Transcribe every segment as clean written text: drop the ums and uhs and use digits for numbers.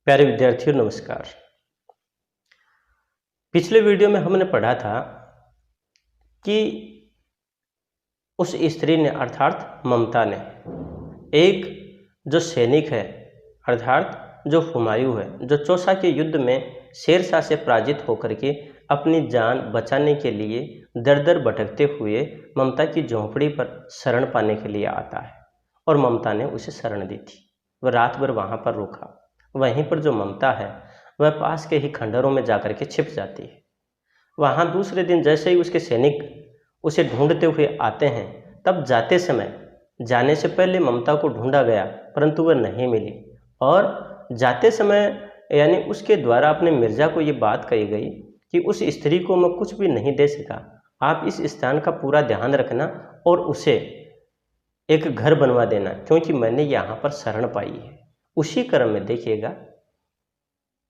प्यारे विद्यार्थियों नमस्कार। पिछले वीडियो में हमने पढ़ा था कि उस स्त्री ने अर्थात ममता ने एक जो सैनिक है अर्थात जो हुमायूं है, जो चौसा के युद्ध में शेरशाह से पराजित होकर के अपनी जान बचाने के लिए दर दर भटकते हुए ममता की झोंपड़ी पर शरण पाने के लिए आता है और ममता ने उसे शरण दी थी। वह रात भर वहाँ पर रुका। वहीं पर जो ममता है वह पास के ही खंडरों में जाकर के छिप जाती है। वहाँ दूसरे दिन जैसे ही उसके सैनिक उसे ढूंढते हुए आते हैं, तब जाने से पहले ममता को ढूंढा गया परंतु वह नहीं मिली और जाते समय यानी उसके द्वारा अपने मिर्जा को ये बात कही गई कि उस स्त्री को मैं कुछ भी नहीं दे सका, आप इस स्थान का पूरा ध्यान रखना और उसे एक घर बनवा देना, क्योंकि मैंने यहाँ पर शरण पाई है। उसी क्रम में देखिएगा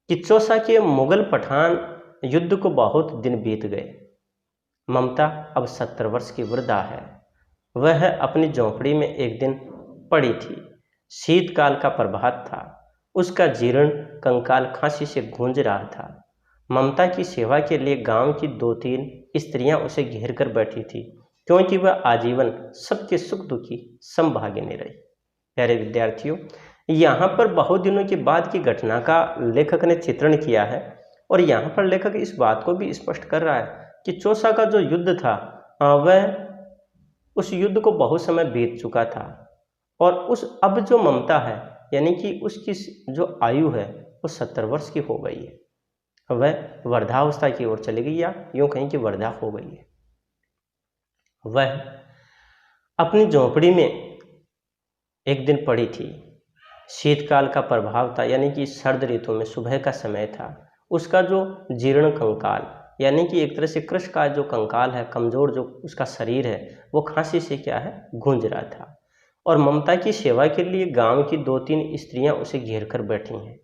कि चौसा के मुगल पठान युद्ध को बहुत दिन बीत गए। ममता अब 70 वर्ष की वृद्धा है। वह अपनी झोंपड़ी में एक दिन पड़ी थी। शीतकाल का प्रभात था। उसका जीर्ण कंकाल खांसी से गूंज रहा था। ममता की सेवा के लिए गांव की 2-3 स्त्रियां उसे घेर कर बैठी थी, क्योंकि वह आजीवन सबके सुख दुखी समभागिनी रही। प्यारे विद्यार्थियों, यहाँ पर बहुत दिनों के बाद की घटना का लेखक ने चित्रण किया है और यहाँ पर लेखक इस बात को भी स्पष्ट कर रहा है कि चौसा का जो युद्ध था वह उस युद्ध को बहुत समय बीत चुका था और अब जो ममता है यानी कि उसकी जो आयु है वो 70 वर्ष की हो गई है। वह वृद्धावस्था की ओर चली गई या यूँ कहीं कि वृद्धा हो गई है। वह अपनी झोंपड़ी में एक दिन पड़ी थी। शीतकाल का प्रभाव था, यानी कि सर्द ऋतु में सुबह का समय था। उसका जो जीर्ण कंकाल यानी कि एक तरह से कृश का जो कंकाल है, कमजोर जो उसका शरीर है, वो खांसी से क्या है गूंज रहा था और ममता की सेवा के लिए गांव की 2-3 स्त्रियां उसे घेर कर बैठी हैं,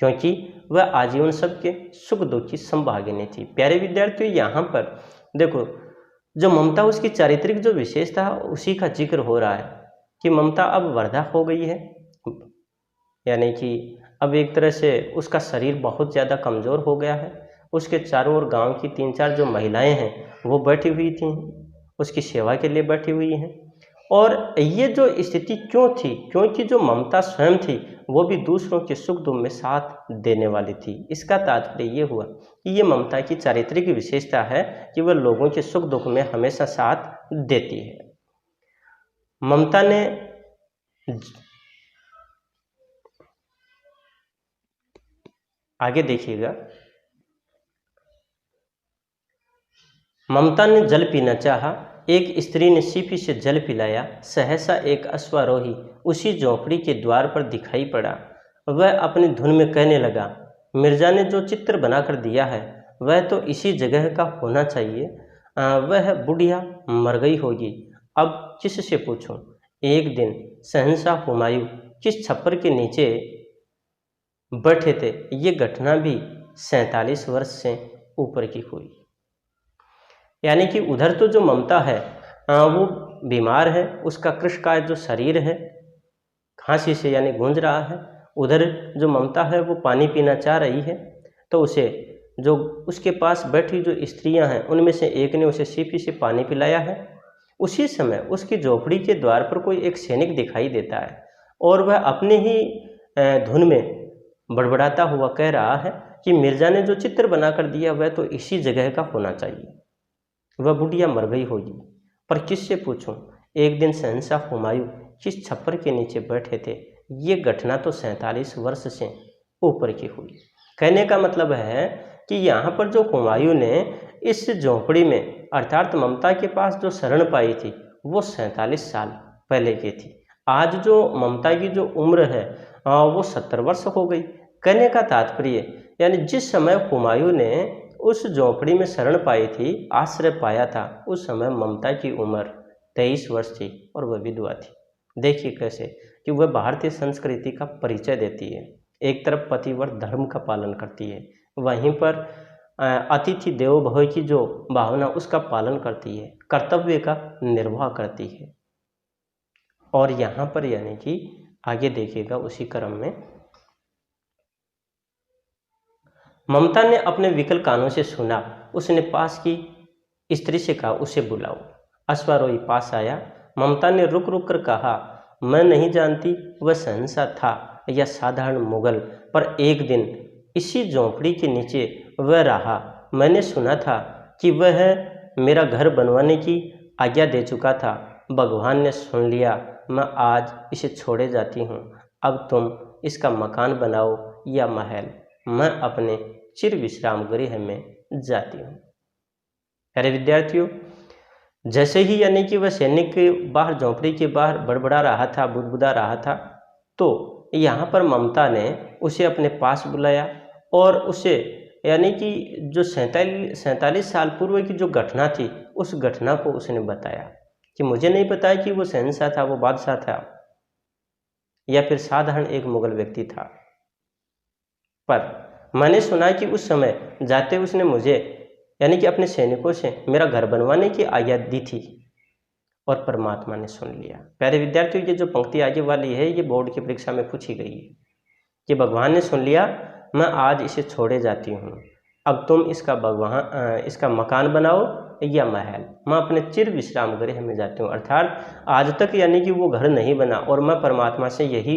क्योंकि वह आजीवन सबके सुख दुख की संभागिनी थी। प्यारे विद्यार्थियों, यहाँ पर देखो जो ममता उसकी चारित्रिक जो विशेषता है उसी का जिक्र हो रहा है कि ममता अब वृद्धा हो गई है, यानी कि अब एक तरह से उसका शरीर बहुत ज़्यादा कमज़ोर हो गया है। उसके चारों ओर गांव की 3-4 जो महिलाएं हैं वो बैठी हुई थी, उसकी सेवा के लिए बैठी हुई हैं। और ये जो स्थिति क्यों थी, क्योंकि जो ममता स्वयं थी वो भी दूसरों के सुख दुख में साथ देने वाली थी। इसका तात्पर्य ये हुआ कि ये ममता की चारित्रिक विशेषता है कि वह लोगों के सुख दुख में हमेशा साथ देती है। ममता ने आगे देखिएगा, ममता ने जल पीना चाहा। एक स्त्री ने सीपी से जल पिलाया। सहसा एक अश्वारोही उसी झोंपड़ी के द्वार पर दिखाई पड़ा। वह अपनी धुन में कहने लगा, मिर्जा ने जो चित्र बनाकर दिया है वह तो इसी जगह का होना चाहिए। वह बुढ़िया मर गई होगी, अब किससे पूछूं। एक दिन शहंशाह हुमायूं किस छप्पर के नीचे बैठे थे। ये घटना भी 47 वर्ष से ऊपर की हुई। यानी कि उधर तो जो ममता है वो बीमार है, उसका कृशकाय जो शरीर है खांसी से यानी गूंज रहा है। उधर जो ममता है वो पानी पीना चाह रही है, तो उसे जो उसके पास बैठी जो स्त्रियां हैं उनमें से एक ने उसे सीपी से पानी पिलाया है। उसी समय उसकी झोपड़ी के द्वार पर कोई एक सैनिक दिखाई देता है और वह अपने ही धुन में बड़बड़ाता हुआ कह रहा है कि मिर्जा ने जो चित्र बनाकर दिया वह तो इसी जगह का होना चाहिए। वह बुढ़िया मर गई होगी, पर किससे पूछूं। एक दिन शहंशाह हुमायूं किस छप्पर के नीचे बैठे थे। ये घटना तो 47 वर्ष से ऊपर की हुई। कहने का मतलब है कि यहाँ पर जो हुमायूं ने इस झोंपड़ी में अर्थात ममता के पास जो शरण पाई थी वो 47 साल पहले की थी। आज जो ममता की जो उम्र है वो 70 वर्ष हो गई। कहने का तात्पर्य यानी जिस समय हुमायूं ने उस झोंपड़ी में शरण पाई थी, आश्रय पाया था, उस समय ममता की उम्र 23 वर्ष थी और वह विधवा थी। देखिए कैसे कि वह भारतीय संस्कृति का परिचय देती है। एक तरफ पतिव्रत धर्म का पालन करती है, वहीं पर अतिथि देवो भव की जो भावना उसका पालन करती है, कर्तव्य का निर्वाह करती है। और यहाँ पर यानी कि आगे देखिएगा उसी क्रम में ममता ने अपने विकल कानों से सुना। उसने पास की स्त्री से कहा, उसे बुलाओ। अश्वारोही पास आया। ममता ने रुक रुक कर कहा, मैं नहीं जानती वह शहंशाह था या साधारण मुगल, पर एक दिन इसी झोंपड़ी के नीचे वह रहा। मैंने सुना था कि वह मेरा घर बनवाने की आज्ञा दे चुका था। भगवान ने सुन लिया, मैं आज इसे छोड़े जाती हूँ। अब तुम इसका मकान बनाओ या महल, मैं अपने चिर विश्राम गृह में जाती हूँ। प्यारे विद्यार्थियों, जैसे ही यानी कि वह सैनिक के बाहर झोंपड़ी के बाहर बड़बड़ा रहा था, बुदबुदा रहा था, तो यहाँ पर ममता ने उसे अपने पास बुलाया और उसे यानी कि जो 47 साल पूर्व की जो घटना थी, उस घटना को उसने बताया कि मुझे नहीं पता कि वो शहंशाह था, वो बादशाह था या फिर साधारण एक मुगल व्यक्ति था, पर मैंने सुना कि उस समय जाते उसने मुझे यानी कि अपने सैनिकों से मेरा घर बनवाने की आज्ञा दी थी और परमात्मा ने सुन लिया। प्यारे विद्यार्थियों, ये जो पंक्ति आगे वाली है ये बोर्ड की परीक्षा में पूछी गई है कि भगवान ने सुन लिया, मैं आज इसे छोड़े जाती हूँ। अब तुम इसका मकान बनाओ या महल, मैं अपने चिर विश्राम गृह में जाती हूँ। अर्थात आज तक यानी कि वो घर नहीं बना और मैं परमात्मा से यही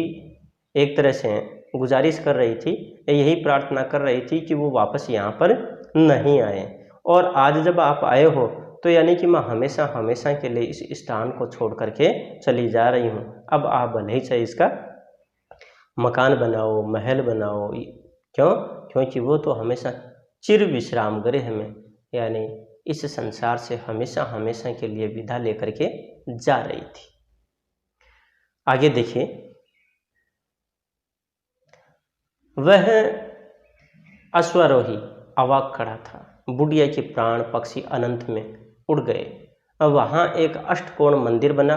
एक तरह से गुजारिश कर रही थी, यही प्रार्थना कर रही थी कि वो वापस यहाँ पर नहीं आए, और आज जब आप आए हो तो यानी कि मैं हमेशा हमेशा के लिए इस स्थान को छोड़ करके चली जा रही हूँ। अब आप भले ही चाहे इसका मकान बनाओ, महल बनाओ, क्यों? क्योंकि वो तो हमेशा चिर विश्राम गृह में यानी इस संसार से हमेशा हमेशा के लिए विदा लेकर के जा रही थी। आगे देखिए, वह अश्वारोही अवाक खड़ा था। बुढ़िया के प्राण पक्षी अनंत में उड़ गए। अब वहाँ एक अष्टकोण मंदिर बना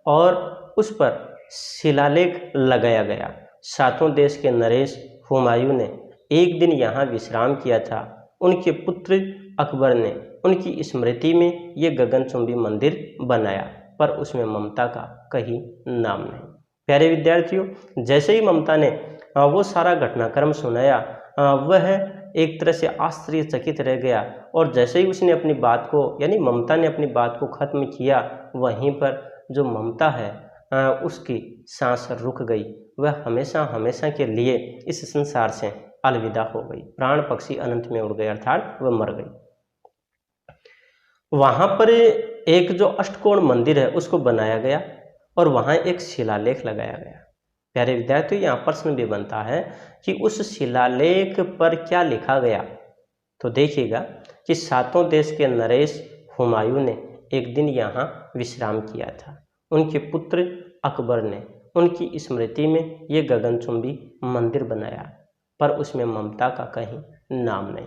और उस पर शिलालेख लगाया गया। सातों देश के नरेश हुमायूं ने एक दिन यहाँ विश्राम किया था। उनके पुत्र अकबर ने उनकी स्मृति में ये गगनचुंबी मंदिर बनाया, पर उसमें ममता का कहीं नाम नहीं। प्यारे विद्यार्थियों, जैसे ही ममता ने वो सारा घटनाक्रम सुनाया, वह एक तरह से आश्चर्यचकित रह गया, और जैसे ही उसने अपनी बात को यानी ममता ने अपनी बात को खत्म किया, वहीं पर जो ममता है उसकी सांस रुक गई। वह हमेशा हमेशा के लिए इस संसार से अलविदा हो गई। प्राण पक्षी अनंत में उड़ गए, अर्थात वह मर गई। वहाँ पर एक जो अष्टकोण मंदिर है उसको बनाया गया और वहाँ एक शिलालेख लगाया गया। प्यारे विद्यार्थियों, यहाँ प्रश्न भी बनता है कि उस शिलालेख पर क्या लिखा गया। तो देखिएगा कि सातों देश के नरेश हुमायूं ने एक दिन यहाँ विश्राम किया था। उनके पुत्र अकबर ने उनकी स्मृति में ये गगनचुंबी मंदिर बनाया, पर उसमें ममता का कहीं नाम नहीं।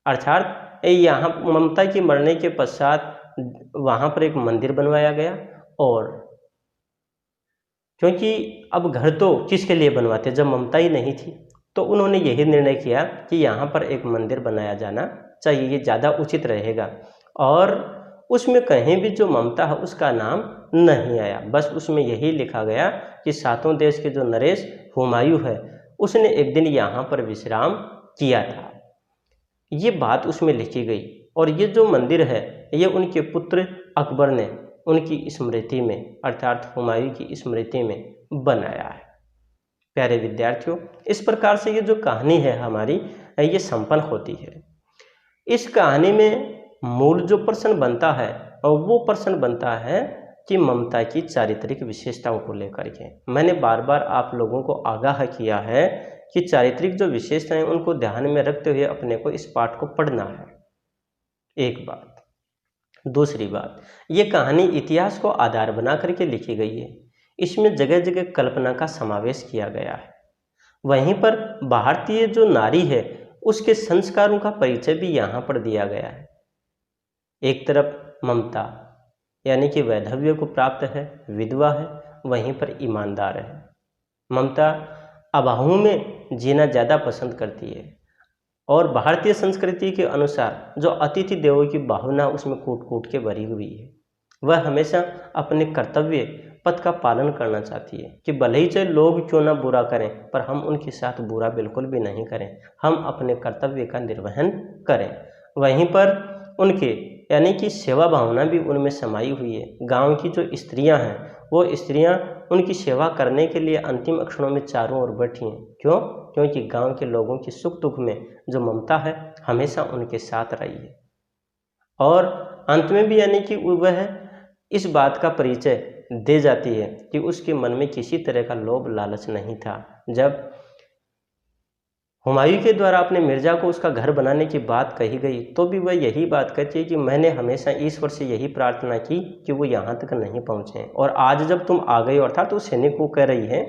अर्थात यहाँ ममता के मरने के पश्चात वहाँ पर एक मंदिर बनवाया गया, और क्योंकि अब घर तो किसके लिए बनवाते जब ममता ही नहीं थी, तो उन्होंने यही निर्णय किया कि यहाँ पर एक मंदिर बनाया जाना चाहिए, ये ज़्यादा उचित रहेगा। और उसमें कहीं भी जो ममता है उसका नाम नहीं आया, बस उसमें यही लिखा गया कि सातों देश के जो नरेश हुमायूं है उसने एक दिन यहाँ पर विश्राम किया था। ये बात उसमें लिखी गई, और ये जो मंदिर है ये उनके पुत्र अकबर ने उनकी स्मृति में अर्थात हुमायूं की स्मृति में बनाया है। प्यारे विद्यार्थियों, इस प्रकार से ये जो कहानी है हमारी ये संपन्न होती है। इस कहानी में मूल जो प्रश्न बनता है और वो प्रश्न बनता है कि ममता की चारित्रिक विशेषताओं को लेकर के। मैंने बार बार आप लोगों को आगाह किया है कि चारित्रिक जो विशेषताएं उनको ध्यान में रखते हुए अपने को इस पाठ को पढ़ना है। एक बात। दूसरी बात, ये कहानी इतिहास को आधार बना करके लिखी गई है। इसमें जगह जगह कल्पना का समावेश किया गया है। वहीं पर भारतीय जो नारी है उसके संस्कारों का परिचय भी यहाँ पर दिया गया है। एक तरफ ममता यानी कि वैधव्य को प्राप्त है, विधवा है, वहीं पर ईमानदार है। ममता अभावों में जीना ज़्यादा पसंद करती है, और भारतीय संस्कृति के अनुसार जो अतिथि देवों की भावना उसमें कूट कूट के भरी हुई है। वह हमेशा अपने कर्तव्य पथ का पालन करना चाहती है कि भले ही चाहे लोग क्यों ना बुरा करें, पर हम उनके साथ बुरा बिल्कुल भी नहीं करें, हम अपने कर्तव्य का निर्वहन करें। वहीं पर उनके यानी कि सेवा भावना भी उनमें समाई हुई है। गांव की जो स्त्रियां हैं वो स्त्रियां उनकी सेवा करने के लिए अंतिम क्षणों में चारों ओर बैठी हैं। क्यों? क्योंकि गांव के लोगों की सुख दुख में जो ममता है हमेशा उनके साथ रही है। और अंत में भी यानी कि वह इस बात का परिचय दे जाती है कि उसके मन में किसी तरह का लोभ लालच नहीं था। जब हुमायूं के द्वारा अपने मिर्जा को उसका घर बनाने की बात कही गई तो भी वह यही बात कहती है कि मैंने हमेशा ईश्वर से यही प्रार्थना की कि वो यहाँ तक नहीं पहुँचे, और आज जब तुम आ गए हो, अर्थात तो सैनिक को कह रही है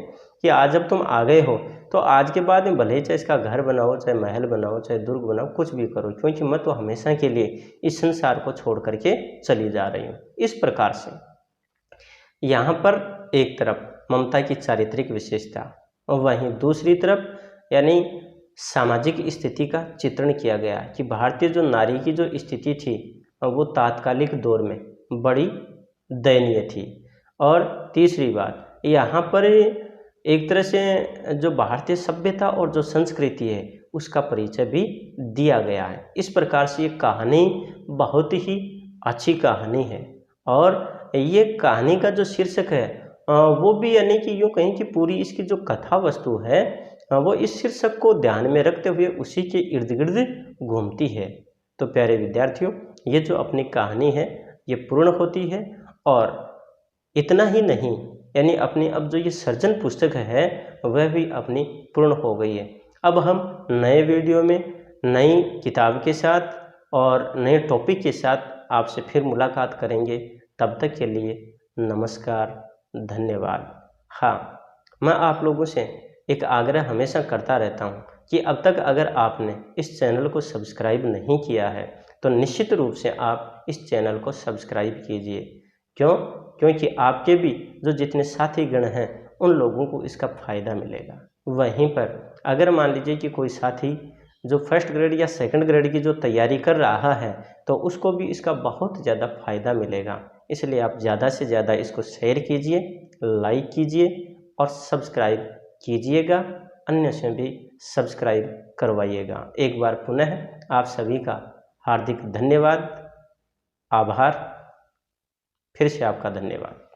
कि आज जब तुम आ गए हो तो आज के बाद में भले ही चाहे इसका घर बनाओ, चाहे महल बनाओ, चाहे दुर्ग बनाओ, कुछ भी करो, क्योंकि मैं तो हमेशा के लिए इस संसार को छोड़ करके चली जा रही हूँ। इस प्रकार से यहाँ पर एक तरफ ममता की चारित्रिक विशेषता और वहीं दूसरी तरफ यानी सामाजिक स्थिति का चित्रण किया गया कि भारतीय जो नारी की जो स्थिति थी वो तात्कालिक दौर में बड़ी दयनीय थी। और तीसरी बात यहाँ पर एक तरह से जो भारतीय सभ्यता और जो संस्कृति है उसका परिचय भी दिया गया है। इस प्रकार से ये कहानी बहुत ही अच्छी कहानी है। और ये कहानी का जो शीर्षक है वो भी यानी कि यूँ कहें कि पूरी इसकी जो कथा वस्तु है वो इस शीर्षक को ध्यान में रखते हुए उसी के इर्द गिर्द घूमती है। तो प्यारे विद्यार्थियों, ये जो अपनी कहानी है ये पूर्ण होती है। और इतना ही नहीं, यानी अपनी अब जो ये सर्जन पुस्तक है वह भी अपनी पूर्ण हो गई है। अब हम नए वीडियो में नई किताब के साथ और नए टॉपिक के साथ आपसे फिर मुलाकात करेंगे। तब तक के लिए नमस्कार, धन्यवाद। हाँ, मैं आप लोगों से एक आग्रह हमेशा करता रहता हूँ कि अब तक अगर आपने इस चैनल को सब्सक्राइब नहीं किया है तो निश्चित रूप से आप इस चैनल को सब्सक्राइब कीजिए। क्यों? क्योंकि आपके भी जो जितने साथी गण हैं उन लोगों को इसका फ़ायदा मिलेगा। वहीं पर अगर मान लीजिए कि कोई साथी जो फर्स्ट ग्रेड या सेकंड ग्रेड की जो तैयारी कर रहा है तो उसको भी इसका बहुत ज़्यादा फ़ायदा मिलेगा। इसलिए आप ज़्यादा से ज़्यादा इसको शेयर कीजिए, लाइक कीजिए और सब्सक्राइब कीजिएगा। अन्य से भी सब्सक्राइब करवाइएगा। एक बार पुनः आप सभी का हार्दिक धन्यवाद, आभार। फिर से आपका धन्यवाद।